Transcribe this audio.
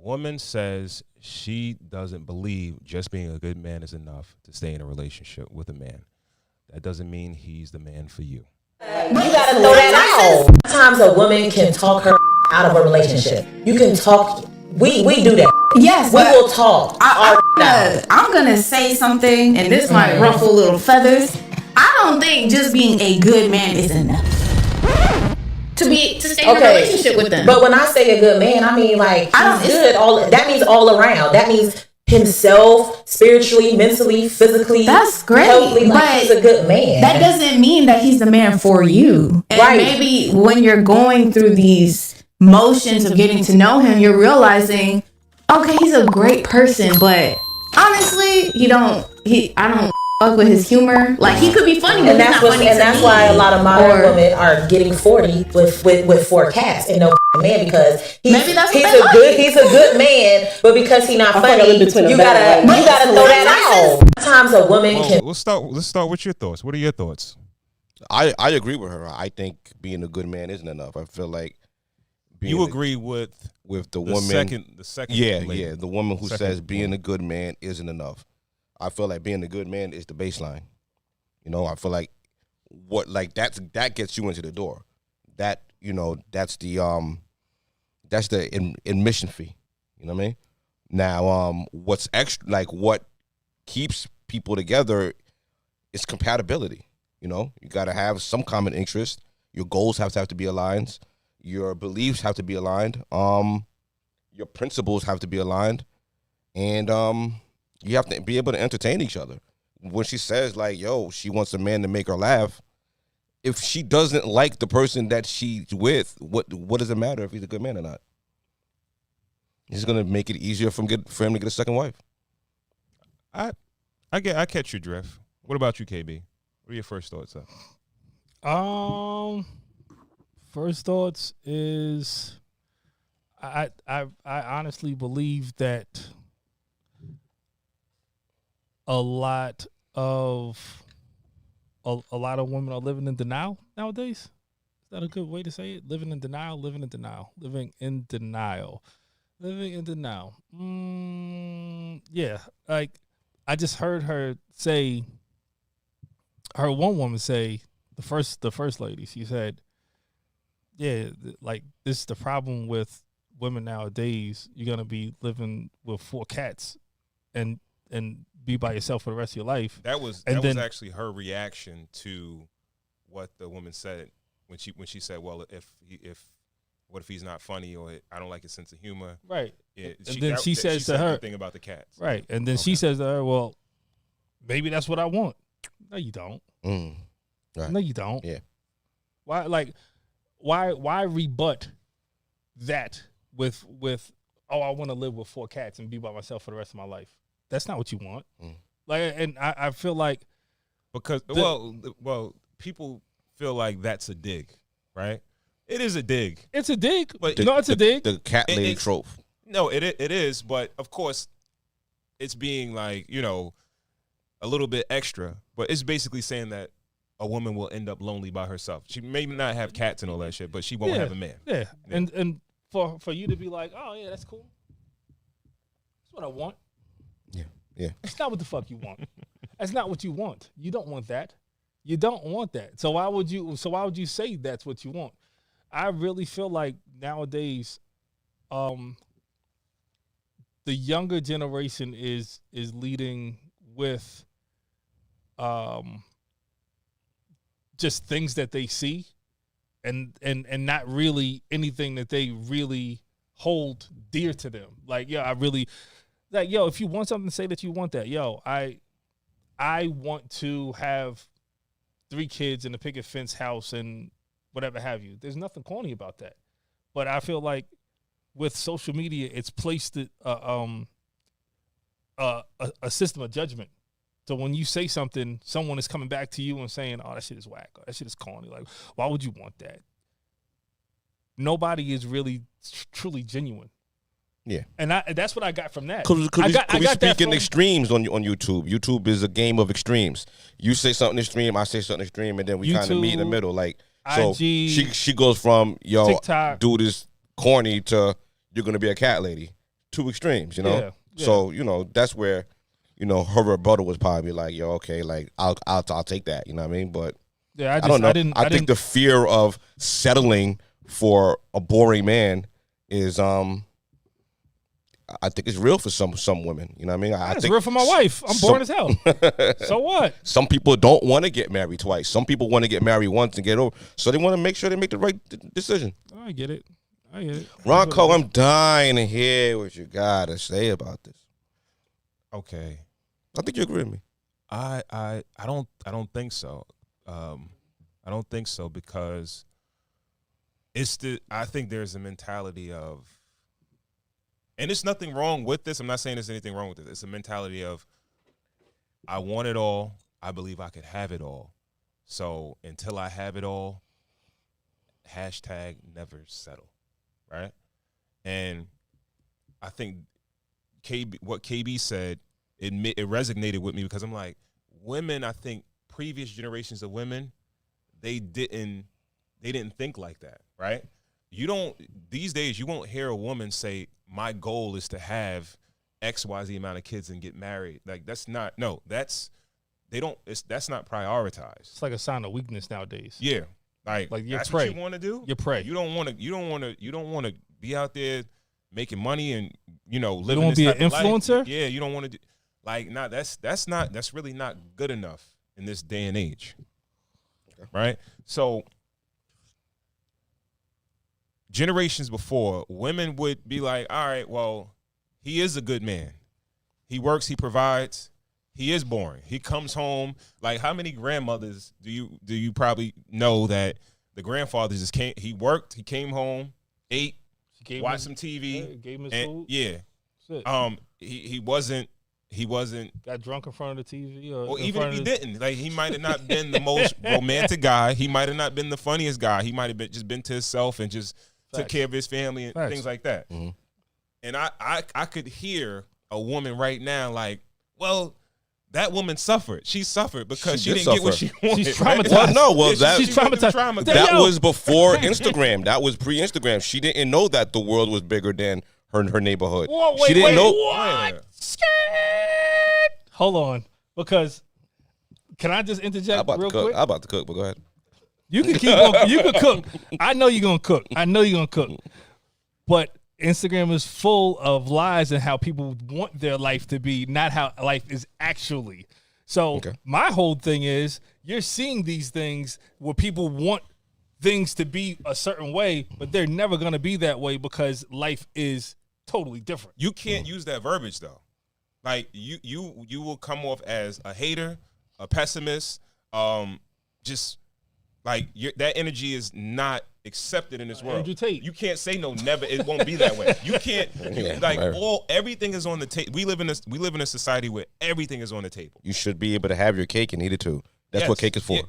woman says she doesn't believe just being a good man is enough to stay in a relationship with a man, that doesn't mean he's the man for you. You gotta throw that out. Sometimes a woman can talk her out of a relationship. You can talk. We do that. Yes, we will talk. I'm gonna say something, and this might ruffle little feathers. I don't think just being a good man is enough to stay in a relationship with them. But when I say a good man, I mean like he's good. That means all around. That means himself, spiritually, mentally, physically. That's great. Healthily, but he's a good man. That doesn't mean that he's the man for you. And right. Maybe when you're going through these motions of getting to know him, you're realizing, okay, he's a great person, but honestly, I don't fuck with his humor. Like, he could be funny, but that's why a lot of modern women are getting 40 with 4 cats and no man, because he's a good man, but because he's not funny, you gotta throw that out. Sometimes a woman can. Let's start with your thoughts. What are your thoughts? I agree with her. I think being a good man isn't enough. I feel like you agree with the woman. The second. Yeah. The woman who says being a good man isn't enough. I feel like being a good man is the baseline. You know, I feel like that gets you into the door. That, you know, that's the admission fee. You know what I mean? Now, what's extra, like what keeps people together is compatibility. You know, you got to have some common interest. Your goals have to be aligned. Your beliefs have to be aligned. Your principles have to be aligned, and you have to be able to entertain each other. When she says, like, yo, she wants a man to make her laugh, if she doesn't like the person that she's with, what does it matter if he's a good man or not? He's going to make it easier for him to get a second wife. I catch your drift. What about you, KB? What are your first thoughts? First thoughts is I honestly believe that a lot of women are living in denial nowadays. Is that a good way to say it? Living in denial. Yeah, like I just heard one woman say, the first lady, she said, yeah, like this is the problem with women nowadays. You're gonna be living with 4 cats and be by yourself for the rest of your life. That was actually her reaction to what the woman said when she said, well, what if he's not funny, or I don't like his sense of humor. Right. Yeah, she says to her, the thing about the cats. Right. And then she says to her, well, maybe that's what I want. No, you don't. Right. No, you don't. Yeah. Why rebut that with I want to live with 4 cats and be by myself for the rest of my life? That's not what you want. Like, and I feel like because people feel like that's a dig, right? It is a dig. It's a dig, but it's a dig. The cat lady trope. No, it is, but of course, it's being like, you know, a little bit extra. But it's basically saying that a woman will end up lonely by herself. She may not have cats and all that shit, but she won't have a man. Yeah. And for you to be like, oh yeah, that's cool. That's what I want. Yeah. That's not what the fuck you want. That's not what you want. You don't want that. You don't want that. So why would you say that's what you want? I really feel like nowadays, the younger generation is leading with just things that they see and not really anything that they really hold dear to them. Like, if you want something, say that you want that. I want to have 3 kids in a picket fence house and whatever have you. There's nothing corny about that. But I feel like with social media, it's placed a system of judgment. So when you say something, someone is coming back to you and saying, oh, that shit is whack. Or that shit is corny. Like, why would you want that? Nobody is really truly genuine. Yeah, and that's what I got from that. Could we speak in extremes on YouTube? YouTube is a game of extremes. You say something extreme, I say something extreme, and then we kind of meet in the middle. Like, so IG, she goes from, yo, TikTok, dude is corny to you're gonna be a cat lady. two extremes, you know. Yeah, yeah. So that's where her rebuttal was probably like, yo, okay, like I'll take that, you know what I mean? But yeah, I don't know. I think the fear of settling for a boring man is I think it's real for some women. You know what I mean? I it's think real for my wife. I'm boring as hell. So what? Some people don't want to get married twice. Some people want to get married once and get over. So they want to make sure they make the right decision. I get it. Ronco, I'm dying to hear what you got to say about this. Okay. I think you agree with me. I don't think so. I don't think so because I think there's a mentality of, and there's nothing wrong with this. I'm not saying there's anything wrong with it. It's a mentality of, I want it all. I believe I could have it all. So until I have it all, hashtag never settle, right? And I think what KB said, it resonated with me because I'm like, women, I think previous generations of women, they didn't think like that, right? These days you won't hear a woman say, my goal is to have XYZ amount of kids and get married. Like that's not prioritized. It's like a sign of weakness nowadays. Yeah. Like you're that's prey. what you want to do? You're prey. You don't want to be out there making money and living. You don't this be type an of life. influencer? Yeah, you don't want to that's really not good enough in this day and age. Okay. Right? So generations before, women would be like, all right, well, he is a good man. He works, he provides. He is boring. He comes home. Like, how many grandmothers do you probably know that the grandfather just came? He worked. He came home, ate, watched some TV, gave him his food. Yeah. He wasn't. Got drunk in front of the TV. Or even if he didn't, like he might have not been the most romantic guy. He might have not been the funniest guy. He might have just been to himself and just took care of his family and things like that. Mm-hmm. And I could hear a woman right now like, well, that woman suffered. She suffered because she didn't get what she wanted. She's traumatized. She's traumatized. That was before Instagram. That was pre-Instagram. She didn't know that the world was bigger than her neighborhood. Whoa, she didn't know. What? Hold on, because can I just interject real quick? I'm about to cook, but go ahead. You can keep on. You can cook. I know you're gonna cook. But Instagram is full of lies and how people want their life to be, not how life is actually. So my whole thing is, you're seeing these things where people want things to be a certain way, but they're never gonna be that way because life is totally different. You can't use that verbiage though. Like you will come off as a hater, a pessimist, just like that energy is not accepted in this world. Andrew Tate. You can't say no, never. It won't be that way. You can't everything is on the table. We live in a society where everything is on the table. You should be able to have your cake and eat it too. That's what cake is for. Yeah.